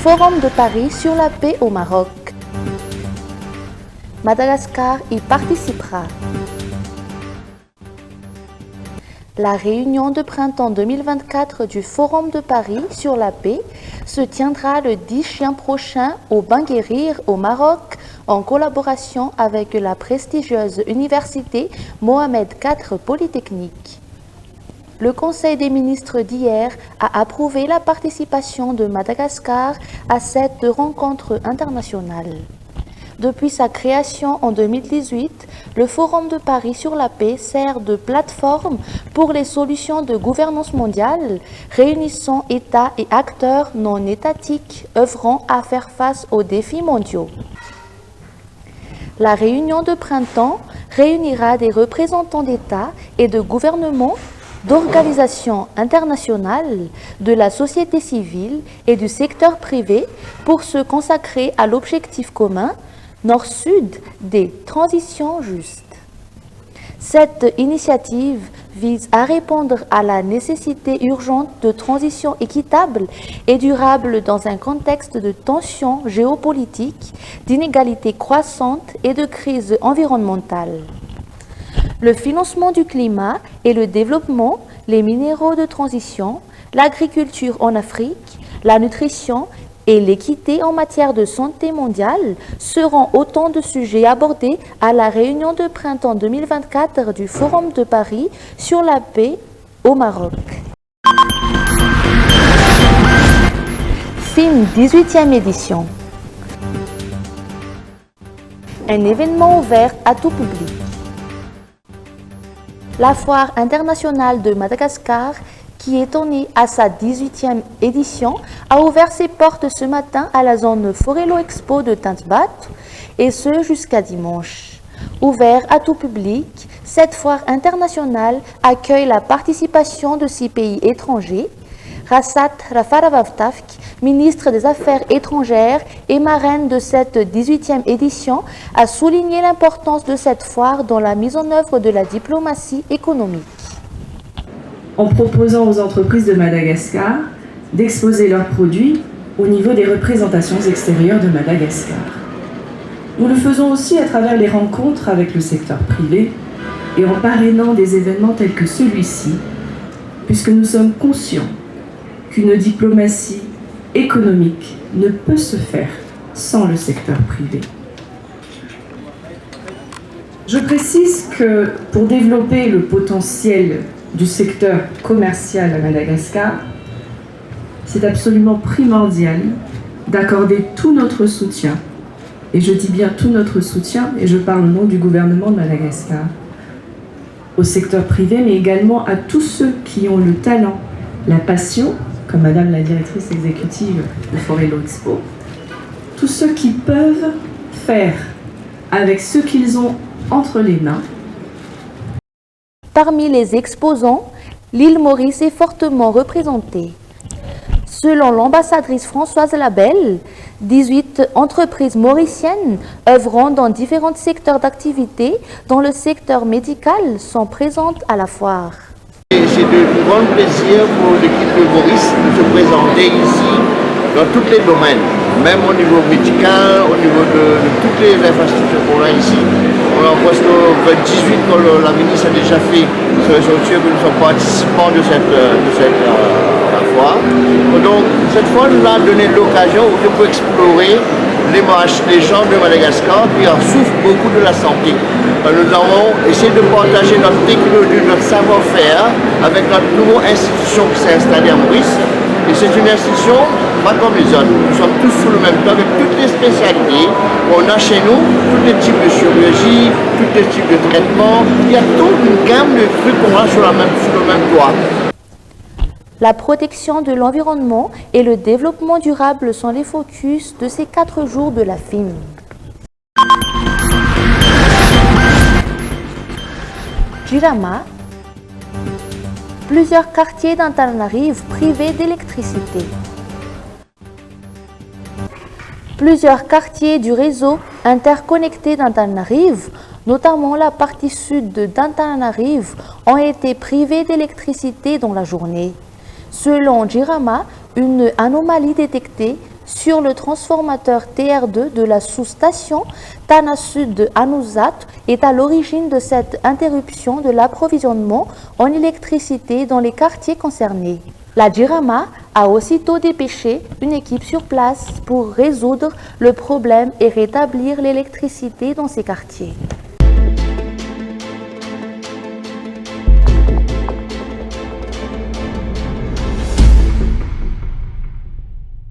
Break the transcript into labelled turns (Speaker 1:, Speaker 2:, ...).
Speaker 1: Forum de Paris sur la paix au Maroc. Madagascar y participera. La réunion de printemps 2024 du Forum de Paris sur la paix se tiendra le 10 juin prochain au Banguérir au Maroc en collaboration avec la prestigieuse université Mohamed IV Polytechnique. Le Conseil des ministres d'hier a approuvé la participation de Madagascar à cette rencontre internationale. Depuis sa création en 2018, le Forum de Paris sur la paix sert de plateforme pour les solutions de gouvernance mondiale, réunissant États et acteurs non étatiques œuvrant à faire face aux défis mondiaux. La réunion de printemps réunira des représentants d'États et de gouvernements, d'organisations internationales, de la société civile et du secteur privé pour se consacrer à l'objectif commun Nord-Sud des transitions justes. Cette initiative vise à répondre à la nécessité urgente de transition équitable et durable dans un contexte de tensions géopolitiques, d'inégalités croissantes et de crise environnementale. Le financement du climat et le développement, les minéraux de transition, l'agriculture en Afrique, la nutrition et l'équité en matière de santé mondiale seront autant de sujets abordés à la réunion de printemps 2024 du Forum de Paris sur la paix au Maroc. FIM 18e édition. Un événement ouvert à tout public. La Foire internationale de Madagascar, qui est née à sa 18e édition, a ouvert ses portes ce matin à la zone Forello Expo de Tintbat, et ce jusqu'à dimanche. Ouvert à tout public, cette foire internationale accueille la participation de 6 pays étrangers. Rassat Rafaravavtafk, ministre des Affaires étrangères et marraine de cette 18e édition, a souligné l'importance de cette foire dans la mise en œuvre de la diplomatie économique.
Speaker 2: En proposant aux entreprises de Madagascar d'exposer leurs produits au niveau des représentations extérieures de Madagascar. Nous le faisons aussi à travers les rencontres avec le secteur privé et en parrainant des événements tels que celui-ci, puisque nous sommes conscients qu'une diplomatie économique ne peut se faire sans le secteur privé. Je précise que pour développer le potentiel du secteur commercial à Madagascar, c'est absolument primordial d'accorder tout notre soutien, et je dis bien tout notre soutien, et je parle au nom du gouvernement de Madagascar, au secteur privé, mais également à tous ceux qui ont le talent, la passion, comme Madame la directrice exécutive de Forello Expo, tous ceux qui peuvent faire avec ce qu'ils ont entre les mains.
Speaker 1: Parmi les exposants, l'île Maurice est fortement représentée. Selon l'ambassadrice Françoise Labelle, 18 entreprises mauriciennes œuvrant dans différents secteurs d'activité dans le secteur médical sont présentes à la foire.
Speaker 3: C'est de grand plaisir pour l'équipe de Maurice de se présenter ici dans tous les domaines, même au niveau médical, au niveau de toutes les infrastructures qu'on a ici. On a presque 18 quand la ministre a déjà fait, sont sûrs que nous sommes participants de cette foire. Donc cette fois nous a donné l'occasion de pouvoir explorer les gens de Madagascar qui en souffrent beaucoup de la santé. Nous avons essayé de partager notre technologie, notre savoir-faire avec notre nouvelle institution qui s'est installée à Maurice. Et c'est une institution, pas comme les autres. Nous sommes tous sous le même toit avec toutes les spécialités qu'on a chez nous, tous les types de chirurgie, tous les types de traitements. Il y a toute une gamme de trucs qu'on a sur le même toit.
Speaker 1: La protection de l'environnement et le développement durable sont les focus de ces 4 jours de la FIM. Jirama, plusieurs quartiers d'Antananarive privés d'électricité. Plusieurs quartiers du réseau interconnecté d'Antananarive, notamment la partie sud d'Antananarive, ont été privés d'électricité dans la journée. Selon Jirama, une anomalie détectée sur le transformateur TR2 de la sous-station Tana Sud de Anouzat est à l'origine de cette interruption de l'approvisionnement en électricité dans les quartiers concernés. La Jirama a aussitôt dépêché une équipe sur place pour résoudre le problème et rétablir l'électricité dans ces quartiers.